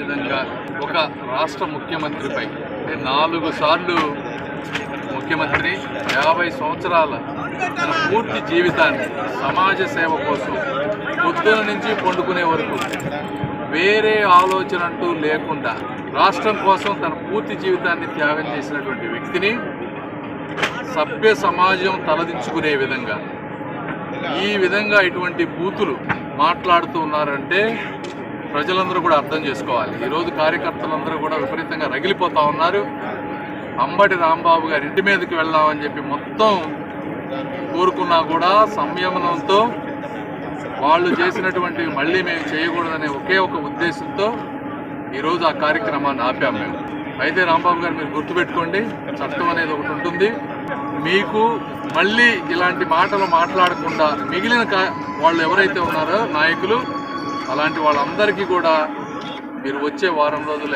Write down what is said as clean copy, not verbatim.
విధంగా ఒక రాష్ట్ర ముఖ్యమంత్రిపై 4 సార్లు ముఖ్యమంత్రి 50 సంవత్సరాల తన పూర్తి జీవితాన్ని సమాజ సేవ కోసం పొద్దున నుంచి పండుకునే వరకు వేరే ఆలోచన అంటూ లేకుండా రాష్ట్రం కోసం తన పూర్తి జీవితాన్ని త్యాగం చేసినటువంటి వ్యక్తిని సభ్య సమాజం తలదించుకునే విధంగా ఈ విధంగా ఇటువంటి బూతులు మాట్లాడుతూ ఉన్నారంటే ప్రజలందరూ కూడా అర్థం చేసుకోవాలి. ఈరోజు కార్యకర్తలందరూ కూడా విపరీతంగా రగిలిపోతూ ఉన్నారు. అంబటి రాంబాబు గారి ఇంటి మీదకి వెళ్దామని చెప్పి మొత్తం కోరుకున్నా కూడా సంయమనంతో వాళ్ళు చేసినటువంటి మళ్ళీ మేము చేయకూడదనే ఒకే ఒక ఉద్దేశంతో ఈరోజు ఆ కార్యక్రమాన్ని ఆపాము మేము. అయితే రాంబాబు గారు మీరు గుర్తుపెట్టుకోండి, చట్టం అనేది ఒకటి ఉంటుంది. మీకు మళ్ళీ ఇలాంటి మాటలు మాట్లాడకుండా మిగిలిన వాళ్ళు ఎవరైతే ఉన్నారో నాయకులు, అలాంటి వాళ్ళందరికీ కూడా మీరు వచ్చే వారం రోజులు